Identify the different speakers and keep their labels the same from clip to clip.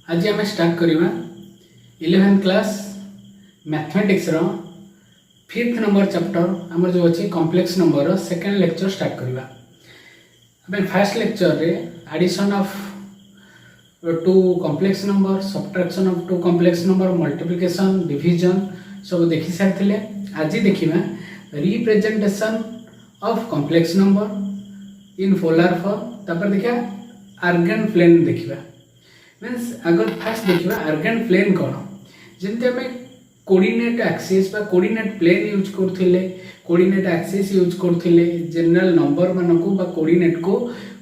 Speaker 1: आज आम स्टार्ट करवा 11th क्लास मैथमेटिक्स रो 5th नंबर चैप्टर आम जो अच्छी complex number second lecture start करवा। आम फर्स्ट लेक्चर रे addition of two complex number, subtraction of two complex number, multiplication, division सब देखि सारी। आज देखा representation of complex number in polar form, तापर देखा आर्गन प्लेन देखा। मीन्स अगर फास्ट देखा आर्गन प्लेन कौन, जमी आम कोऑर्डिनेट एक्सिस बा कोऑर्डिनेट प्लेन यूज करथिले, कोऑर्डिनेट एक्सिस यूज करथिले जनरल नंबर मानकू बा कोऑर्डिनेट को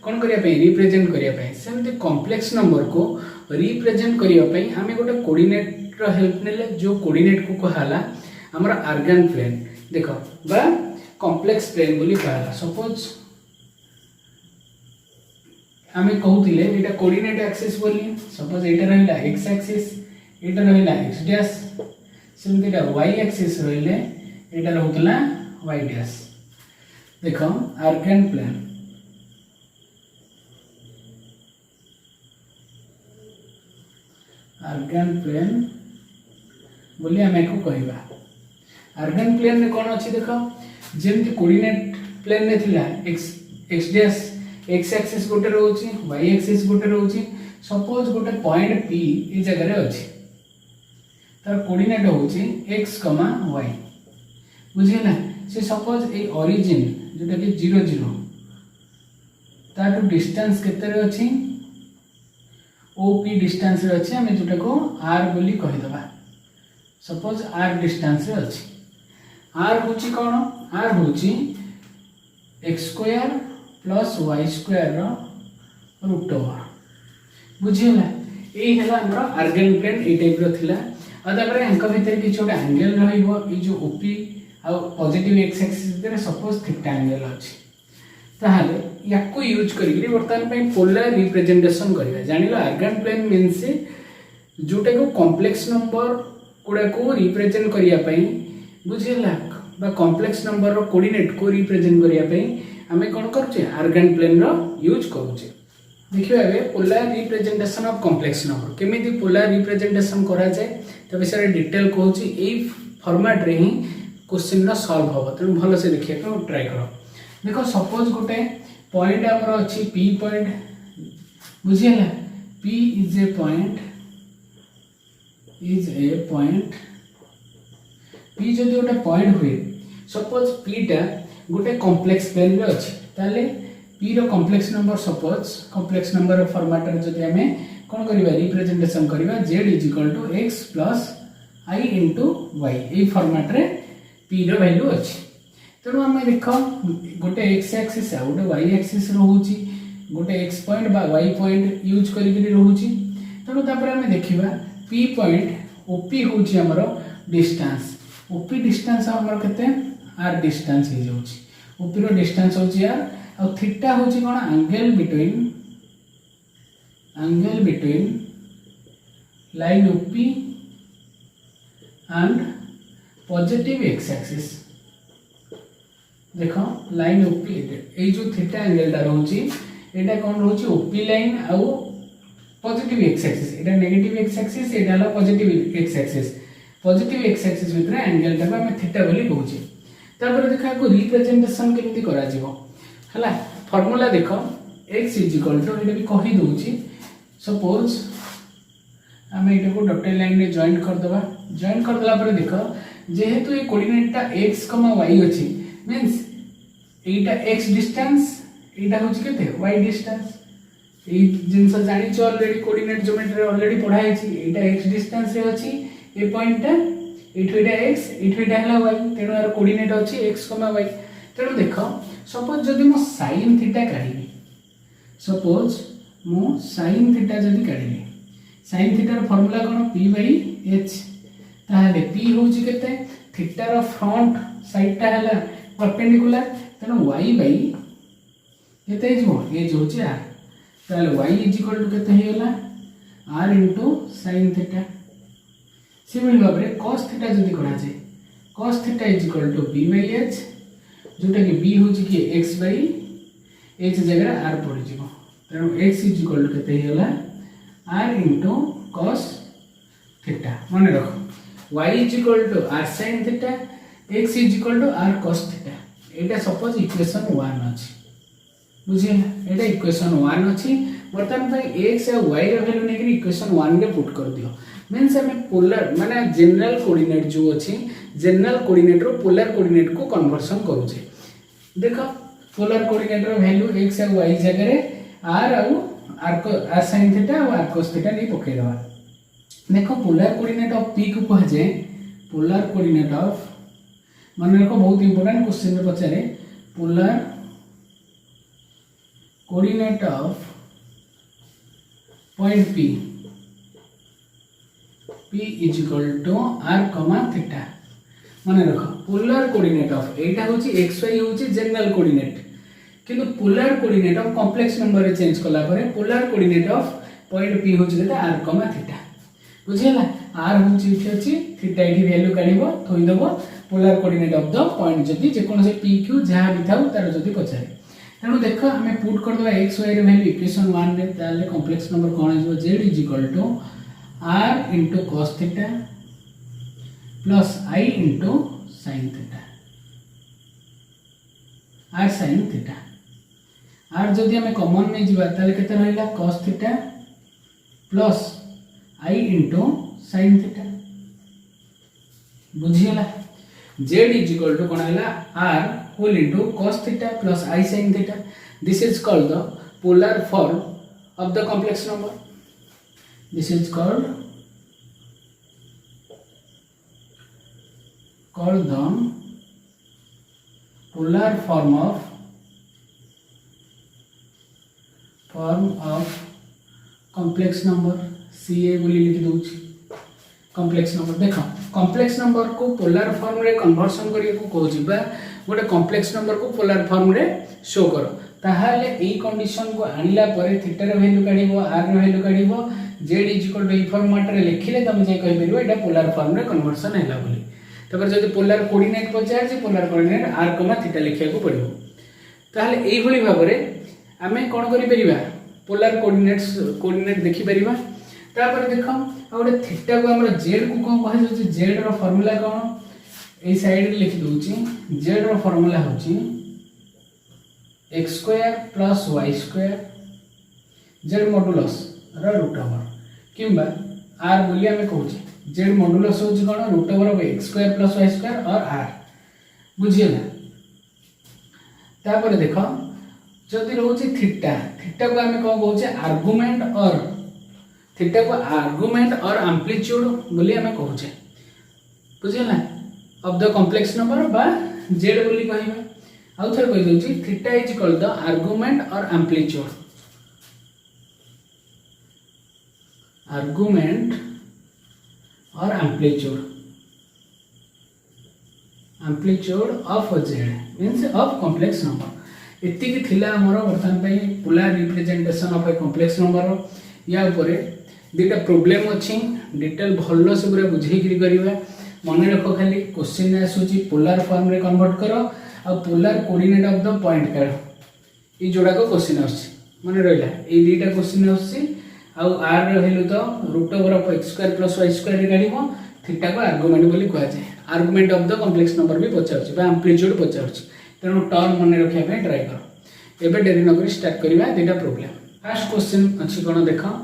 Speaker 1: कौन करिया पे रिप्रेजेंट करिया पे, सेमती कॉम्प्लेक्स नंबर को रिप्रेजेंट करिया पे आम गोटे कोऑर्डिनेट रो हेल्प नेले, जो कोऑर्डिनेट को कहला हमर आर्गन प्लेन देखो बा कॉम्प्लेक्स प्लेन बोली कहला। सपोज आमे कहूतिले एटा कोऑर्डिनेट एक्सिस बोली, सपोज एटा रहिला x एक्सिस, एटा रहिला x डैश, सेमती एटा y एक्सिस रहिले एटा रहउतला y डैश। देखो आर्गन प्लेन बोली आमे को कहबा। आर्गन प्लेन में कौन अच्छी देख, जमी कोऑर्डिनेट प्लेन में थिला x डैश x एक्सिस गोटे रोची, y एक्सिस गोटे रोची। सपोज गोटे पॉइंट p ए जगह अच्छी, तार कोऑर्डिनेट होची x, y बुझिला। से सपोज ए ओरिजिन जोटा कि 0 0 तार डिस्टेंस केते रे अछि, OP डिस्टेंस रे अछि, हमें जोटा को r बोली कहि दबा। सपोज r डिस्टेंस रे अछि, r होची कोन, r होची x square plus y square root over बुझिला। ए हला हमरा आर्गन प्लेन ए टाइप रो थिला। आ तापर अंक भीतर कि छोटा एंगल रहइबो, ए जो OP आ पॉजिटिव x एक्सिस भीतर सपोज थीटा एंगल अछि, ताहाले याको यूज करिकरी वर्तमान पे पोलर रिप्रेजेंटेशन करबा। जानिलो आर्गन प्लेन मींस जोटा को कॉम्प्लेक्स नंबर कोडा को रिप्रेजेंट करिया पई बुझिला, बा कॉम्प्लेक्स नंबर रो कोऑर्डिनेट को रिप्रेजेंट करिया पई आमे कोन करछे आर्गन प्लेन रो यूज करूछे। देखिबा बे polar representation of complex number केमिति पोलर रिप्रेजेंटेशन करा जाय त विषय डिटेल कहूची। ए फॉर्मेट रे ही क्वेश्चन रो सॉल्व होबो, त भलो से देखिए को ट्राई करो। देखो सपोज गोटे पॉइंट हमर अछि P पॉइंट बुझिला, P is a point P जदि गोटे पॉइंट हुए, सपोज P टा गोटे कॉम्प्लेक्स प्लेन रे अछि, ताले P रो complex number, suppose complex number format रे जदि हमें कोन करिवा रिप्रेजेंटेशन करिवा z = x + i * y, ए फॉर्मेट रे P रो वैल्यू अछि। तेणु आम देख गोटे x एक्सिस आ गोटे y एक्सिस रोची, गोटे x पॉइंट बा y पॉइंट यूज करिकरी रोची। तेणु तापर आम देखिबा P पॉइंट OP होची हमरो डिस्टेंस, OP डिस्टेंस हमर केते r डिस्टेंस हे जाउची, OP रो डिस्टेंस होची r, आ थीटा होची कोन angle between line OP and positive x axis. देखो लाइन OP ए जो थीटा एंगल टा रहउची एटा कोन रहउची OP लाइन आ पॉजिटिव x एक्सिस, एटा नेगेटिव x एक्सिस, एटा हला positive x axis. Positive x axis भितर angle टा हम theta बोली कहउची। तापर देखा को रिप्रेजेंटेशन केमिति करा जिवो हला। फार्मूला देखो x = एटा भी कहि दोउची। सपोज हम एटा को डॉटेड लाइन में जॉइन कर दबा। जॉइन कर दला पर देखो जेहेतु ये कोऑर्डिनेट टा x, y अछि, मींस एटा x डिस्टेंस, एटा होची केते y डिस्टेंस। ए जिंस जानि छ ऑलरेडी कोऑर्डिनेट ज्योमेट्री ऑलरेडी पढाई छी, एटा x डिस्टेंस रे अछि ए पॉइंट टा, एठो एटा x, एठो एटा हला y, तेनो यार कोऑर्डिनेट अछि x, y। तेनो देखो सपोज जदि मो sin थीटा काढिबी, सपोज मो sin थीटा जदि काढिबी, sin थीटा रो फार्मूला कोन p/h, ताहाले p होची केते थीटा रो फ्रंट साइड टा हला परपेंडिकुलर, तेनो y बाई केते हिजो ए जो होची r, ताले y = केते हेला r * sin थीटा। सिमिलर भाबरे cos थीटा जदि करा जे cos थीटा = b/h, जोटा कि b होची कि x/h जगह r पड़ जिवो, तेनो x = केते हेला r * cos थीटा मन रख y is equal to r sin theta x is equal to r cos theta एटा सपोज इक्वेशन 1 अछि बुझिए एटा इक्वेशन 1 अछि वर्तमान भाई x और y रो वैल्यू नेकरी इक्वेशन 1 रे पुट कर दियो मींस हमें पोलर माने जनरल कोऑर्डिनेट जो अछि जनरल कोऑर्डिनेट रो पोलर कोऑर्डिनेट को कन्वर्सन करू छे देखो पोलर कोऑर्डिनेट रो वैल्यू x और y जगह रे r sin थीटा और r cos थीटा नहीं पके दवा देखो पोलर कोऑर्डिनेट ऑफ p को कह जाए पोलर कोऑर्डिनेट ऑफ मन रखो बहुत इंपोर्टेंट क्वेश्चन में पचारे polar coordinate of point p is equal to r theta मन रखो पोलर कोऑर्डिनेट ऑफ एटा होची xy होची जनरल कोऑर्डिनेट किंतु polar coordinate of complex number रे चेंज कला परे polar coordinate of point p होची केते r थीटा बुझियला r होची इथे अछि थीटा इठी वैल्यू काढिबो थोइ देबो polar coordinate of the point जदी जे कोन से p q जहां भी थाउ तार जदी पचारे तेणु देख हमें पुट कर दबा x y रे वैल्यू इक्वेशन 1 रे ताले कॉम्प्लेक्स नंबर कोन हो z is equal to r into cos theta plus i into sin theta r sin theta r जदी हमें कॉमन नै जिबा ताले केते रहइला cos theta plus i into sin theta बुझियला z is equal to कोन हला r whole into cos theta plus i sin theta this is called the polar form of the complex number this is called the polar form of complex number ca बोली लिख दोछि complex number देखो complex number को polar form रे conversion करिया को कहू जिबा गोटे कॉम्प्लेक्स नंबर को पोलर फॉर्म रे शो करो ताहाले एई कंडीशन को आनिला परे थीटा रे वैल्यू काढिबो r रे वैल्यू काढिबो z इज इक्वल टू ई फॉर्मेट रे लिखिले तमे जे कहि परिबो एटा पोलर फॉर्म रे कन्वर्सन हैला बोली तबर जदि पोलर कोऑर्डिनेट पचार जे पोलर कोऑर्डिनेट r, थीटा लिखिया को पड़िबो ताहाले एई भली भाबरे हमें कोन करि परिबा पोलर कोऑर्डिनेट देखि परिबा तापर देखो आउटे थीटा को हमरा z को कोन कहै छै z रो फार्मूला कोन ए साइड रे लिखि दोछि z रो फार्मूला होछि x square plus y square z modulus रो रूट ओवर किंबा r बोली हमें कहू छी z मॉडुलस होछि कोन root over of x square plus y square और r बुझियला तापर देखो जदि रहउछि थीटा को हमें कोन कहू छै आर्गुमेंट और थीटा को आर्गुमेंट और एम्पलीट्यूड बोली हमें कहू छै बुझियला ऑफ द कॉम्प्लेक्स नंबर बा z बोली कहिबा आउ थर कहि दोछि theta is equal the argument और amplitude of z means of complex number इति कि थिला हमर वर्तमान पई polar representation of a complex number या ऊपर दुटा प्रोब्लेम अच्छी डिटेल भल से पूरा बुझे करिबा मन रखो खाली क्वेश्चन आसुची पोलर फॉर्म रे कन्वर्ट करो आ polar coordinate of the point काढ ई जोड़ा को क्वेश्चन आसी मन रहला ए दुटा क्वेश्चन आसी आ r रे वैल्यू तो root over of x square plus y square रे काढिबो थीटा को आर्गुमेंट बोली कहै छै argument of the complex number भी पचाउछि बा एम्पलीट्यूड पचाउछि तेनो टर्म मन रखिया पे ट्राई करो एबे डेरी न करी स्टार्ट करिबा दुटा प्रोब्लेम फर्स्ट क्वेश्चन अछि कोन देखो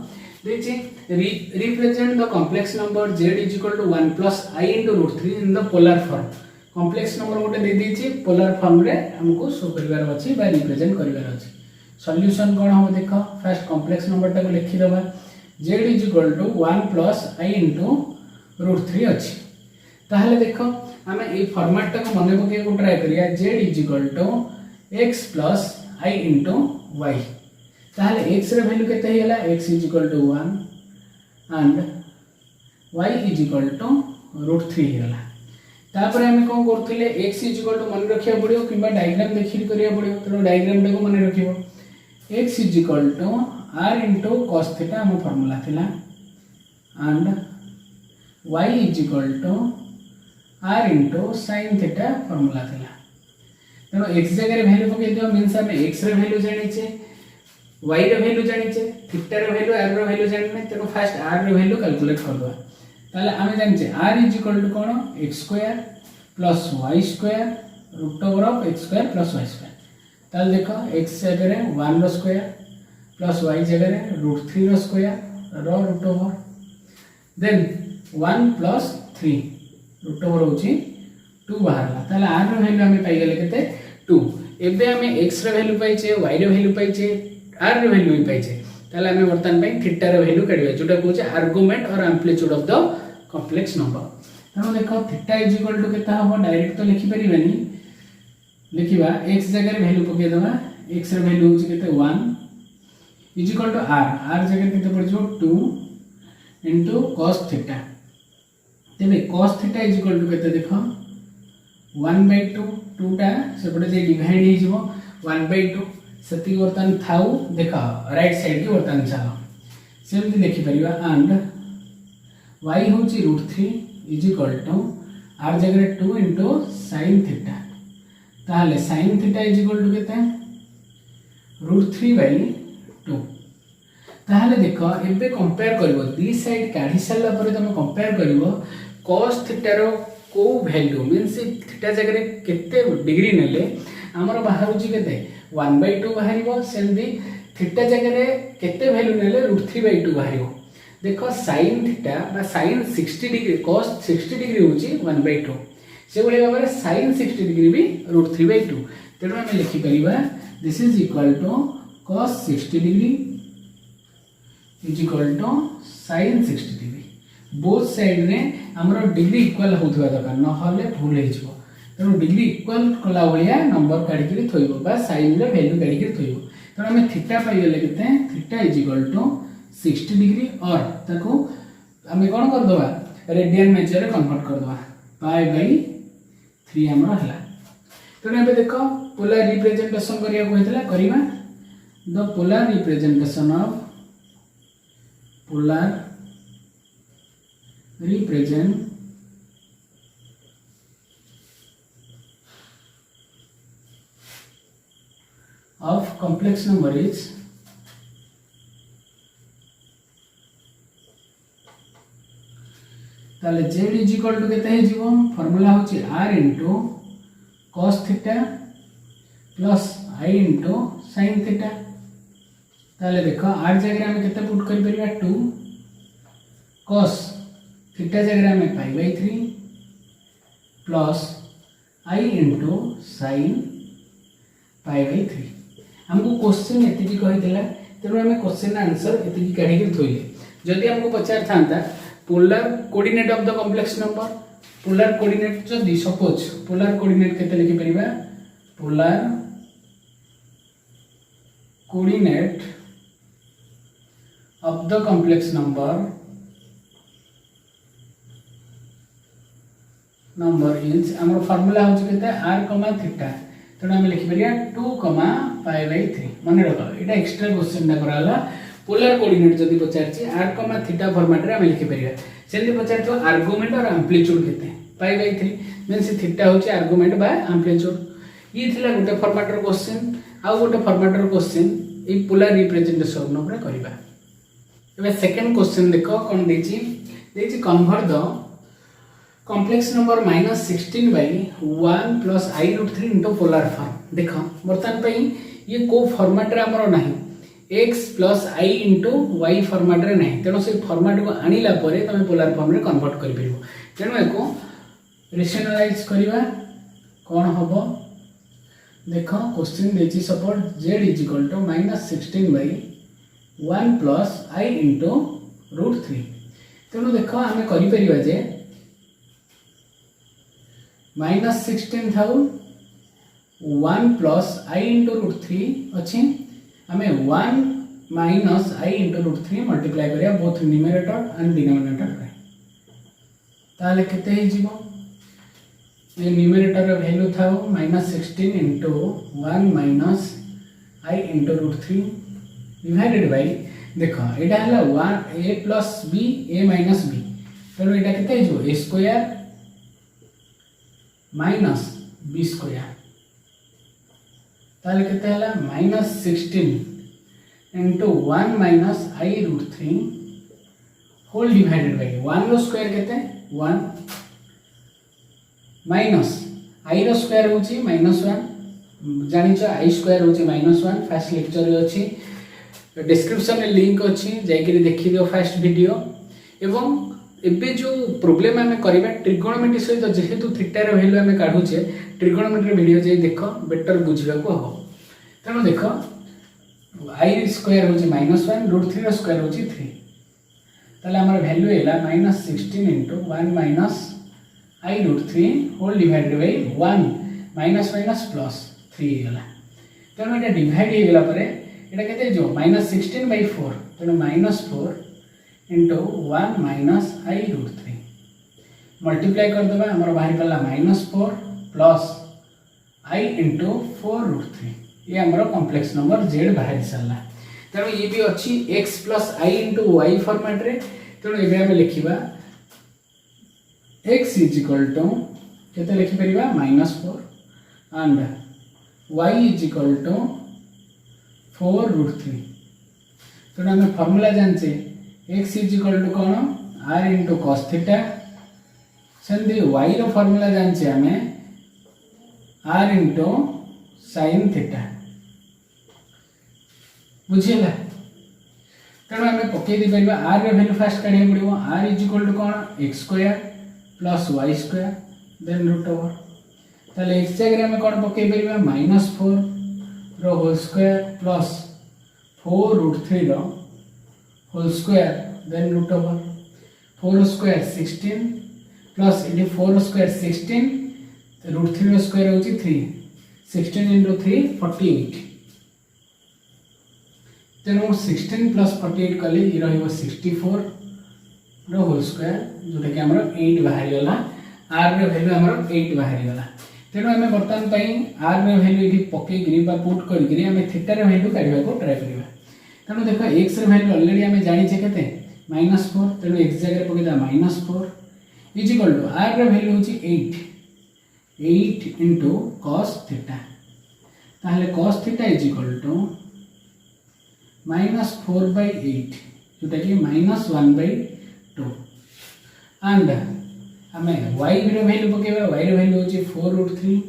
Speaker 1: देखिए represent the complex number z is equal to 1 plus I into root 3 in the polar form complex number गोटे दे दीची polar form रे हमको शो करिवार अछि बा रिप्रेजेंट करिवार अछि सॉल्यूशन कोन हम देखो फर्स्ट complex number टा को लिखि दबा z is equal to 1 plus I into root 3 अछि ताहले देखो हमें ए फॉर्मेट टा को मने पके को ट्राई करिया z is equal to x plus I into y ताहले x रे वैल्यू केते हेला x is equal to 1 and y is equal to root 3 हेला तापर हमें कोन करथिले x is equal to मन रखिया पड़ियो किबा डायग्राम देखि करिया पड़ियो तो डायग्राम टा को मन रखिबो x is equal to r into cos theta हम फार्मूला थिला and y is equal to r into sin theta formula थिला तो x जगह रे वैल्यू पके दियो मींस हमें x रे वैल्यू जानि छे y रो वैल्यू जानिचे थीटा रो वैल्यू r रो वैल्यू जानिने तेनो फास्ट r रो वैल्यू कैलकुलेट करदवा ताले आमे जानिचे r इज इक्वल टू कोन x square plus y square root over of x square plus y square ताले देखो x जगह रे 1 रो स्क्वायर प्लस y जगह रे रूट 3 रो स्क्वायर रो root over then 1 plus 3 root over होची 2 बाहरला ताले r रो वैल्यू हमें पाई गेले केते 2 एबे हमें x रो वैल्यू पाइचे y रो वैल्यू पाइचे r रो वैल्यू भी पाइचे ताले हमें वर्तमान पई थीटा रो वैल्यू काढिबा जोटा कहूचे आर्गुमेंट और amplitude of the complex number तनो देखो थीटा इज इक्वल टू केता हबो डायरेक्ट तो लिखि परिबानी लिखिबा x जगह रे वैल्यू पके दबा x रो वैल्यू होची केते 1 इज इक्वल टू r जगह केते पड़ जो 2 इनटू cos थीटा तेबे cos theta is equal to केते देखो 1/2 2 टा सेपटे जे डिवाइड हे जिवो 1/2 सती वर्तन थाउ देखा राइट साइड की वर्तन चलो सेमती देखि परिबा एंड y होची √3 इज इक्वल टू r जगह रे 2 इनटू sin थीटा ताले sin theta is equal to केते √3/2 ताले देखो एबे कंपेयर करबो दी साइड काढी साला परे तुम कंपेयर करबो cos थीटा रो को वैल्यू मींस थीटा जगह रे केते डिग्री नेले हमर बाहर होची केते 1/2 बाहरिबो सेमदी थीटा जगह रे केते वैल्यू नेले √3/2 बाहरिबो देखो sin थीटा बा sin 60 डिग्री cos 60 डिग्री होची 1/2 से भले भाबरे sin 60 डिग्री भी √3/2 तेनो हम लिखि परिबा this is equal to cos 60 degree is equal to sin 60 degree both side रे हमरो डिग्री इक्वल होथवा दरकार न हले भूल हे जिवो तेणु डिग्री इक्वल कला भलिया नंबर काढिकरी थोइबो बा साइन रे वैल्यू काढिकरी थोइबो तेणु हमें थीटा पाई गेले केते theta is equal to 60 degree और ताको हमें कोन कर दबा रेडियन मेजर रे कन्वर्ट कर दबा पाई बाई 3 हमरो हला तेणु एबे देखो पोलर रिप्रेजेंटेशन करिया कहतला करिमा the polar representation of polar represent of complex number is ताले z is equal to केते हे जीवो फार्मूला होची r into cos theta plus i into sin theta ताले देखो r जगह हम केते पुट कर परिबा 2 cos थीटा जगह में π/3 प्लस i इंटू sin π/3 हमको क्वेश्चन एतिकी कहितला तेरो हमें क्वेश्चन आंसर एतिकी काढी के थोइले जदी हमको पचार थांता polar coordinate of the complex number polar coordinate जदी सपोज पोलर कोऑर्डिनेट केते लिखि परिबा polar coordinate of the complex number is हमर फार्मूला हो केते r, थीटा तेणु हम लिखि परिया 2, π/3 मन रखो एटा एक्स्ट्रा क्वेश्चन ना कराला पोलर कोऑर्डिनेट जदी पचारची r, थीटा फॉर्मेट रे हम लिखि परिया सेंदी पचारतो आर्गुमेंट और एम्पलीट्यूड केते π/3 मींस थीटा होची आर्गुमेंट बा एम्पलीट्यूड ई थिला गोटे फॉर्मेट रो क्वेश्चन आ गोटे फॉर्मेट रो क्वेश्चन ई पोलर रिप्रेजेंटेशन ऊपर करबा एबे सेकंड क्वेश्चन देखो कोन देची convert the complex number -16/1 plus i√3 into polar form देखो बर्तन पे ये को फॉर्मेट रे हमरो नाही x plus i into y format रे नाही तेनो से फॉर्मेट को आनिला परे तमे पोलर फॉर्म रे कन्वर्ट करि परिबो तेनो एको रेशनलाइज करिवा कोन हबो देखो question देची support z = -16/1 plus i into √3 तेनो देखो हमें करि परिबा जे -16 थाउ 1 plus i into √3 अछि हमें 1 minus i into √3 मल्टीप्लाई करिया बोथ न्यूमरेटर एंड डिनोमिनेटर रे ताले केते हे जीवो ये न्यूमरेटर रे वैल्यू थाउ -16 into 1 minus i into √3 divided by देखो एटा हला 1 a plus b a minus b तो एटा केते हे जीवो a square minus b square ताले केते हला -16 into 1 minus i root 3 whole divided by 1 रो स्क्वायर केते 1 माइनस आई रो स्क्वायर होची -1 जानि छ आई स्क्वायर होची -1 फर्स्ट लेक्चर रे अछि डिस्क्रिप्शन में लिंक अच्छी जाइए देखी दियो फर्स्ट वीडियो एवं एबे जो प्रॉब्लम आम करवा ट्रिगोनोमेट्री सहित जेहेतु थीटार वैल्यू आम काढ़ुचे ट्रिगोनोमेट्री वीडियो जाई देख बेटर बुझा हम तेणु देख आई स्क्वायर हूँ -1 रूट 3 स्क्वायर हूँ 3 ताले आमर वैल्यू है -16 into 1 minus i root 3 whole divided by 1 minus minus plus 3 गला तेणु ये डिवाइड हो गला एटा केते जो -16 बाय 4 तेणु -4 into 1 minus i root 3 multiply करदेबा हमर बाहर कला -4 प्लस आई इंटू 4 रूट 3 ये हमर कॉम्प्लेक्स नंबर z बाहर सारा तेणु ये भी अच्छी x प्लस आई इंटू वाई फॉर्मेट रे तेणु ये आम लिखा x इज इक्वल टू केते लिखि परिबा -4 and y is equal to 4 root 3 तेणु आम फॉर्मूला जानचे x इज इक्वल टू कौन r इंटू कॉस थीटा सेमती y रो फॉर्मूला जानचे आम r इंटू साइन थीटा बुझीला तेणु आम पकई दी पार r रो वैल्यू फास्ट काढ़ा पड़ो r इज इक्वल टू कौन x square plus y square then root over ताले x जगह आम कौन पकई पार -4 रो होल स्क्वायर प्लस 4 रूट 3 रो whole square then root over 4 square 16 plus इडी 4 स्क्वायर 16 रूट 3 रो स्क्वायर होची 3 16 into 3 48 तेणु 16 प्लस 48 कले ये रहिबो 64 रो होल स्क्वायर जोटा कि हमर 8 बाहरी गला r रो वैल्यू हमर 8 बाहरी गला तेणु आम बर्तमान r रो वैल्यू ये पकई गिरी बा पुट कर गिरी आम थीटा रो वैल्यू काढिबा को ट्राई करबा तेणु देख x रो वैल्यू ऑलरेडी आम जानि छे केते -4 तेणु x जगह पकईदा -4 इज इक्वल टू r रो वैल्यू होची 8 into cos theta ताहले cos theta is equal to -4/8 जोटा कि -1/2 एंड आम y रो वैल्यू पकेबा y रो वैल्यू होची 4 root 3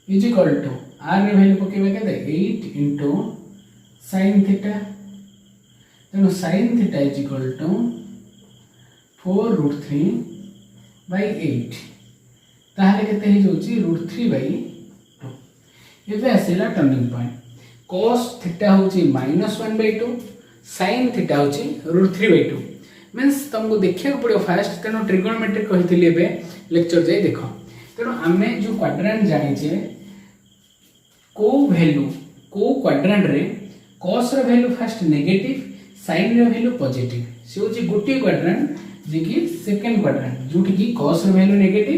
Speaker 1: is equal to r रो वैल्यू पकेबा केते 8 into sin theta तेणु sin theta is equal to 4 root 3/8 ताहले केते ही जोची रूट 3/2 एबे आसेला टर्निंग पॉइंट cos थीटा होची -1/2 sin थीटा होची रूट 3/2 मींस तुमको देखिया को पड़ो फास्ट तेनो ट्रिगोनोमेट्री कहितली एबे लेक्चर जाई देखो तेनो आमे जो क्वाड्रेंट जानि छे को वैल्यू को क्वाड्रेंट रे cos रो वैल्यू फास्ट नेगेटिव sin रो वैल्यू पॉजिटिव से होची गोटे क्वाड्रेंट जे कि सेकंड क्वाड्रेंट जोठी कि cos रो वैल्यू नेगेटिव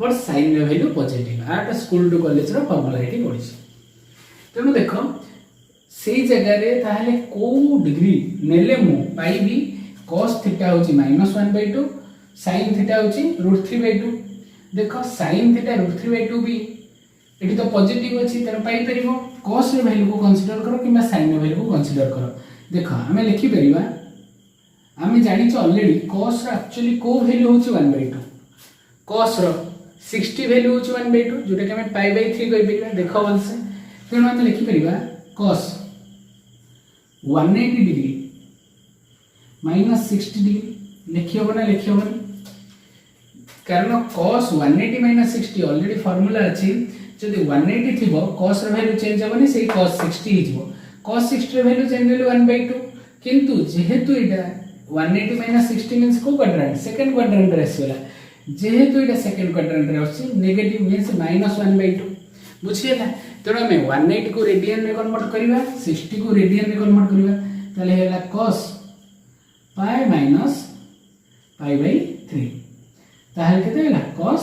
Speaker 1: बट sin रो value positive at school to college रो फार्मूला एठी पढिछ तेनु देखो से जगह रे ताहले को डिग्री नेले मु पाइबी cos थीटा होची -1/2 sin थीटा होची रूट 3/2 देखो sin थीटा रूट 3/2 भी एठी तो पॉजिटिव अछि तेनु पाई परिबो cos रो वैल्यू को कंसीडर करो किबा sin रो वैल्यू को कंसीडर करो देखो हमें लिखि परिबा हमें जानि छ ऑलरेडी cos रो एक्चुअली को वैल्यू होची 1/2 cos रो 60 वैल्यू होची 1/2 जोटा कि हमें पाई बाय 3 कहि परिबा देखो वंस तेनु हमें लिखि परिबा cos 180 डिग्री -60 डिग्री लिखियो ना लिखियो कारण cos 180 -60 ऑलरेडी फार्मूला अछि जदि 180 थिबो cos रो वैल्यू चेंज होबनी सेही cos 60 हिजबो cos 60 रो वैल्यू चेंज होले 1/2 किंतु जेहेतु इटा 180 -60 मींस को क्वाड्रेंट सेकंड क्वाड्रेंट रे आसीला जेहेतु इटा सेकंड क्वाड्रेंट रे अछि नेगेटिव मींस -1/2 बुझियला तेणु आम 180 को रेडियन में कन्वर्ट करवा 60 को रेडियन में कन्वर्ट करवा ताले हैला cos pi minus pi by 3 ताहले केते हैला cos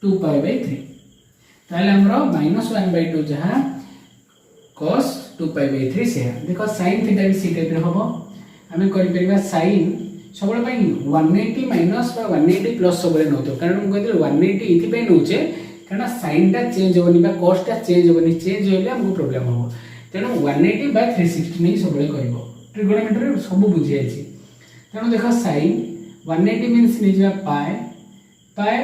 Speaker 1: 2 पाई बाय 3 ताहले हमरो -1/2 जहां cos 2 पाई बाय 3 से देखो sin थीटा भी सी टाइप रे होबो हमें करि परिबा sin सबले पई 180 माइनस बा 180 प्लस सबले नतो कारण हम कहते 180 इथि पे नउचे कारण sin टा चेंज होबनी बा cos टा चेंज होबनी चेंज होले हमको प्रॉब्लम हो तेणु 180 बाय 360 नहीं सब कर ट्रिगोनोमेट्री सब बुझी जाइए। तेणु देख sin 180 मीन्स नहीं पाए पाए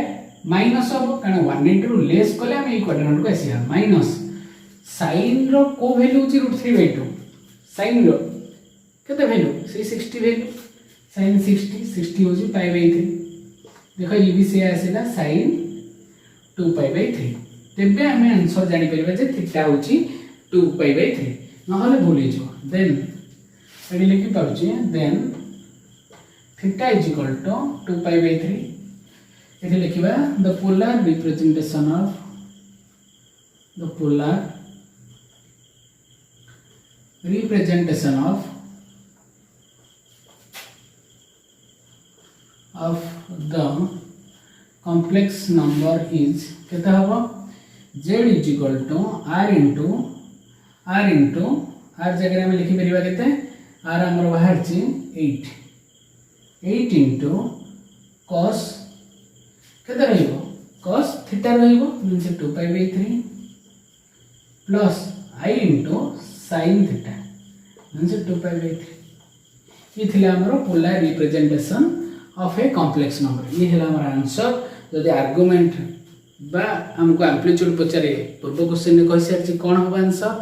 Speaker 1: माइनस हम कारण 180 रु लेस कले हम ये क्वाड्रेंट को आसिया माइनस sin रो को वैल्यू होची √3/2 sin रो केते वैल्यू से 60 वैल्यू sin 60 होची π/3 देखो ये भी से आसेला sin 2π/3 तेबे हमें आंसर जानि परबा जे थीटा होची 2π/3 नहले भूली जो देन एडी लिखि पाउची then theta is equal to 2π/3 इथे लिखिबा the polar representation of the complex number is केता हबो z is equal to r जगह में लिखि परिबा केते r हमर बाहर छी 8 into cos केते रहइबो cos थीटा रहइबो means 2π/3 plus i into sin theta means 2π/3 ये थिला हमर polar representation of a complex number ये है हमारा आंसर। जदि आर्गुमेंट बा हमको एम्प्लीट्यूड पचारे पूर्व क्वेश्चन में कहि सारछि कोन हो आंसर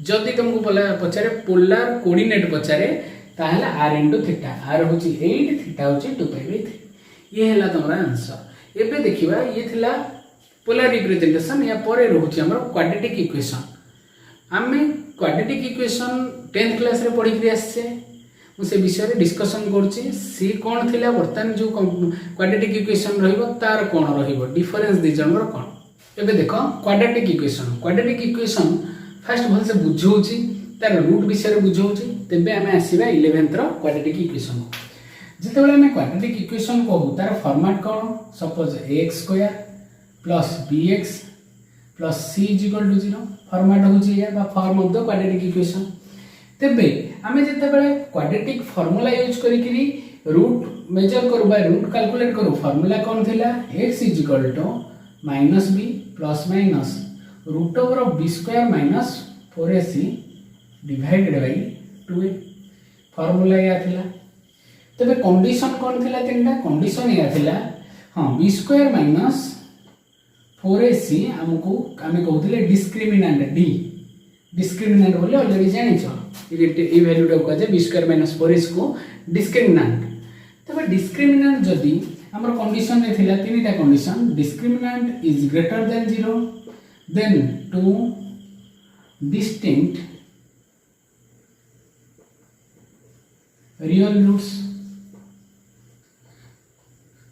Speaker 1: जदि तुमको पचारे पोलर कोऑर्डिनेट पचारे ताहले r into थीटा r होची 8 थीटा होची 2π/3 ये हैला तमरा आंसर। एबे देखिबा ये थिला पोलर रिप्रेजेंटेशन या परे रहउची हमर क्वाड्रेटिक इक्वेशन हमें क्वाड्रेटिक इक्वेशन 10th क्लास रे पढि के आछे से विषय डिस्कशन करछि सी कोन थिला वर्तमान जो क्वाड्रेटिक इक्वेशन रहइबो तार कोन रहइबो डिफरेंस दि जनर कोन। एबे देखो क्वाड्रेटिक इक्वेशन फर्स्ट भल से बुझौछि तार रूट विषय बुझौछि तबे हमें आसीबा 11th रो क्वाड्रेटिक इक्वेशन जते बेले हमें क्वाड्रेटिक इक्वेशन कहू तार फॉर्मेट कोन suppose ax² + bx + c = 0 format होछि या form of the quadratic equation. तेबे आमे जते बेले क्वाड्रेटिक फार्मूला यूज करिकरी रूट मेजर करू बा रूट कैलकुलेट करू फार्मूला कोन थिला x = -b ± √b² - 4ac divided by 2a formula या थिला। तबे कंडीशन कोन थिला तीनटा कंडीशन या थिला हां b² - 4ac हमको आमे कहउथिले डिस्क्रिमिनेंट d डिस्क्रिमिनेंट बोले ऑलरेडी जानि छ ये वैल्यू टा को जे b² - 4ac को डिस्क्रिमिनेंट। तबे डिस्क्रिमिनेंट जदी हमर कंडीशन रे थिला तीनटा condition discriminant is greater than 0 then two distinct real roots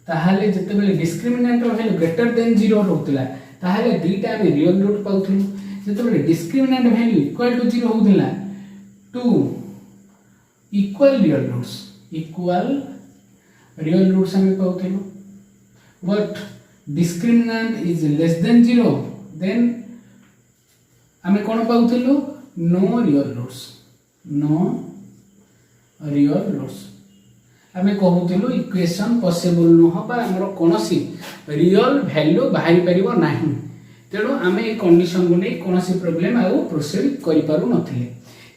Speaker 1: ताहाले जते बेले डिस्क्रिमिनेंट रो वैल्यू ग्रेटर देन 0 रहउतला ताहाले दुईटा हम रियल रूट पाउथु जते बेले डिस्क्रिमिनेंट वैल्यू इक्वल टू 0 होउतला टू इक्वल रियल रूट्स हम पाउथु but discriminant is less than 0 then हमें कोन पाउथु नो रियल रूट्स हमें कहूथुलु इक्वेशन पॉसिबल न हो बा हमर कोनोसी रियल वैल्यू बाहरी परिबो नाही तेणु आमे ए कंडीशन को नै कोनोसी प्रॉब्लम आउ प्रोसीड करि पारु नथिले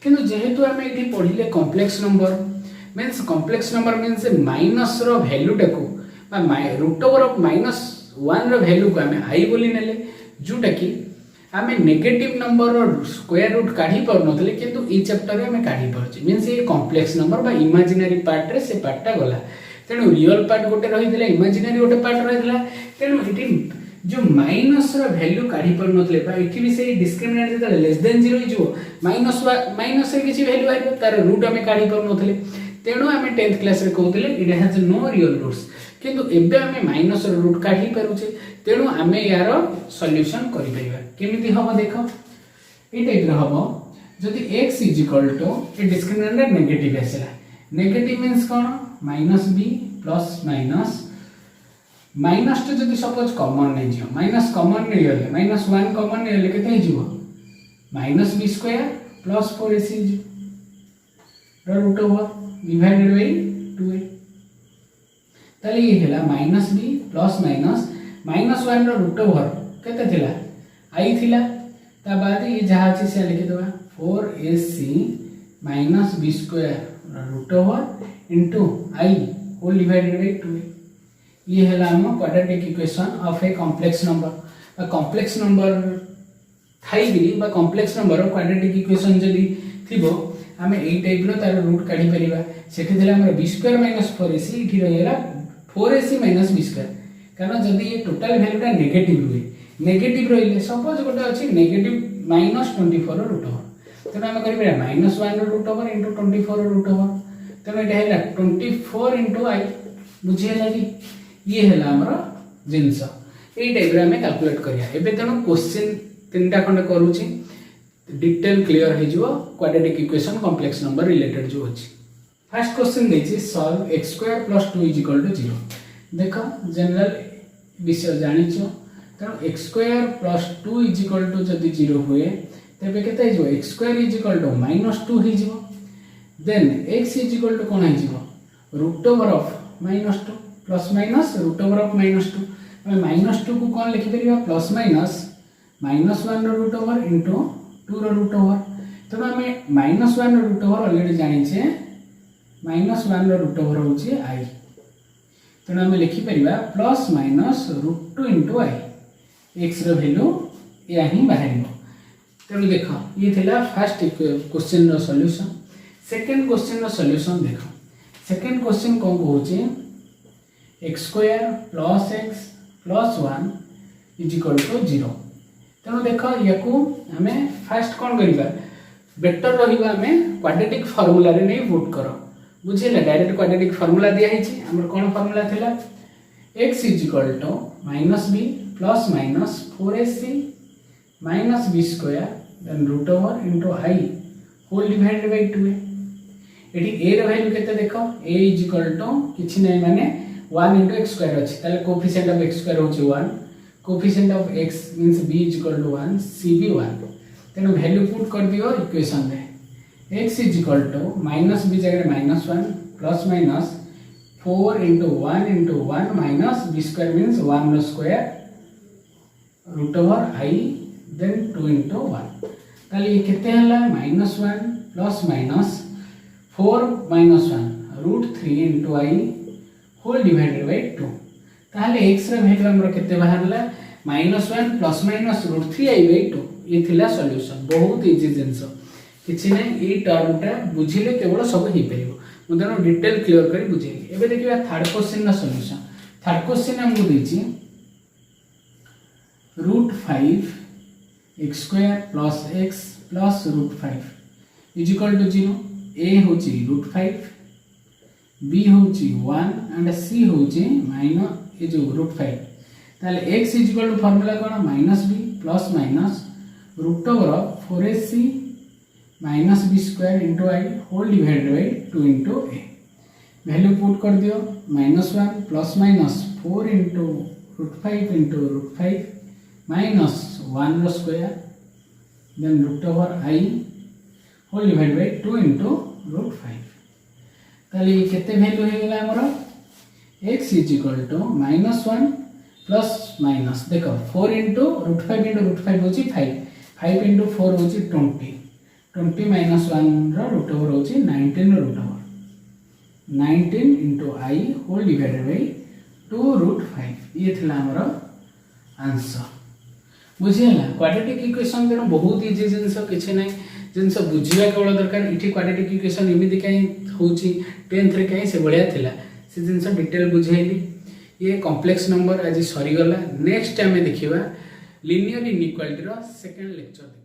Speaker 1: किंतु जेहेतु आमे एठी पढिले कॉम्प्लेक्स नंबर मीन्स माइनस रो वैल्यू टाको बा रूट ओवर ऑफ -1 रो वैल्यू को आमे i बोली नेले जोटा कि आमे नेगेटिव नंबर रो स्क्वायर रूट काढी पर नथिले किंतु ई चैप्टर रे आमे काढी परछि मीन्स ये कॉम्प्लेक्स नंबर बा इमेजिनरी पार्ट रे से पार्टटा गला तेणु रियल पार्ट गोटे रहिदिला इमेजिनरी गोटे पार्ट रहिदिला तेणु इटी जो माइनस रो वैल्यू काढी पर नथिले बा इठी भी से डिस्क्रिमिनेंट जता लेस देन 0 हिजो माइनस रे किछि वैल्यू आइबो तार रूट हमें काढी पर नथिले तेणु हमें 10th क्लास रे कहउतले it has no real roots किंतु एबे हमें माइनस रो रूट काढी परुचे तेणु हमें यार सॉल्यूशन करि परिबा केमिति हबो देखो ए टाइप रे हबो जदि x = ए डिस्क्रिमिनेंट नेगेटिव आसेला नेगेटिव मींस कोन -b ± माइनस तो जदि सपोज कॉमन नै जियो माइनस कॉमन नै होले -1 कॉमन नै होले केते हिजो -b² + 4ac root over divided by 2a ताले ये हैला -b ± -1 रो रूट ओवर केते थिला i थिला ता बाद ये जहाँ अच्छे से लिखी देवा 4ac minus b square root over into i whole divided by 2। ये है हम quadratic equation of a complex number. Complex number थाई भी कॉम्प्लेक्स नंबर क्वाड्रेटिक इक्वेशन जदि थिबो आमे एई टाइप रो तार रूट काढी परिबा। सेठी थिला हमर b स्क्वायर माइनस 4ac इठी रहिला 4ac माइनस b स्क्वायर। कारण जदि ये टोटल वैल्यूटा नेगेटिव हुए नेगेटिव रहिले सपोज गोटे अछि नेगेटिव माइनस 24 रो रूट ओवर तने हम करिबा माइनस 1 रो रूट ओवर इनटू 24 रो रूट ओवर तने एटा हैला 24 इनटू i बुझियला कि ये हैला हमर जिंस एई टाइप रे हमें कैलकुलेट करिया। एबे तनो क्वेश्चन तीनटा खंड करूची डिटेल क्लियर हे जो quadratic equation complex number related जो अछि। फर्स्ट क्वेश्चन देछि सॉल्व x स्क्वायर प्लस 2 0। देखो जनरल विषय जानिछो त x स्क्वायर प्लस 2 जदि 0 हुए तबे केते हे जो x स्क्वायर माइनस 2 हे जो देन x कोन हे जो root over of minus 2 plus minus root over of minus 2 हम माइनस 2 को कोन लिखि परिबा प्लस माइनस माइनस 1 रो रूट ओवर इनटू 2 रो रूट ओवर। तब हमें माइनस 1 रो रूट ओवर ऑलरेडी जानि छे माइनस 1 रो रूट ओवर होची i तब हमें लिखि परिबा plus minus root 2 into i x रो वैल्यू या ही बाहरिबो। तब देखो ये थिला फर्स्ट क्वेश्चन रो सॉल्यूशन। सेकंड क्वेश्चन रो सॉल्यूशन देखो। सेकंड क्वेश्चन कोन होची x square plus x plus 1 0। तेणु देख याकू हमें फास्ट कौन करिबा बेटर रहिबा हमें क्वाड्रेटिक फार्मूला रे नहीं पुट करो बुझिले। डायरेक्ट क्वाड्रेटिक फार्मूला दिया हिची हमर कोन फार्मूला थिला x minus b plus minus 4ac minus b square then root over into i whole divided by 2। एठी a रे वैल्यू केते देखो a किछि नै माने 1 इनटू x स्क्वायर अछि ताले कोएफिशिएंट ऑफ x स्क्वायर होची 1 coefficient of x means b is equal to 1 c भी 1 तेनो वैल्यू पुट कर दियो इक्वेशन रे x is equal to minus b जगह minus 1 plus minus 4 into 1 into 1 minus b square means 1 रो square root over i then 2 into 1 ताले ये कितने हला minus 1 plus minus 4 minus 1 root 3 into i whole divided by 2। ताले x रे value हमर केते बाहरला -1 plus minus root 3i by 2। ये थिला सॉल्यूशन बहुत इजी जिंस किछि नै ई टर्मटा बुझिले केवल सब ही परिबो मुदनो डिटेल क्लियर करी बुझेली। एबे देखिबा थर्ड क्वेश्चन ना सॉल्यूशन। थर्ड क्वेश्चन हमको देछि root 5 x square plus x plus root 5 is equal to 0। a होची रूट 5 b होची 1 एंड c होची माइनस ए जो रूट 5 ताले x is equal to formula कोन minus b plus minus root over of 4ac minus b square into i whole divided by 2 into a। Value put कर दियो -1 plus minus 4 into root 5 into root 5 minus 1 रो square then root over i whole divided by 2 into root 5। ताले ये केते value हे गेला हमरो x is equal to -1 plus minus देखो 4 इनटू रूट 5 होची 5 इनटू 4 होची 20 माइनस 1 रो रूट ओवर होची 19 रो root over 19 into i whole divided by 2 root 5। ये थिला हमरो आंसर बुझियला। क्वाड्रेटिक इक्वेशन जनो बहुत इजी जिंस किछि नै जिंस बुझिया केवल दरकार। इठी क्वाड्रेटिक इक्वेशन इमिति काई होची 10th रे काई से बढ़िया थिला से जिंस डिटेल बुझेली। ये कॉम्प्लेक्स नंबर आज सरी गला। नेक्स्ट टाइम देखिबा लीनियर इनइक्वालिटी रो सेकंड लेक्चर।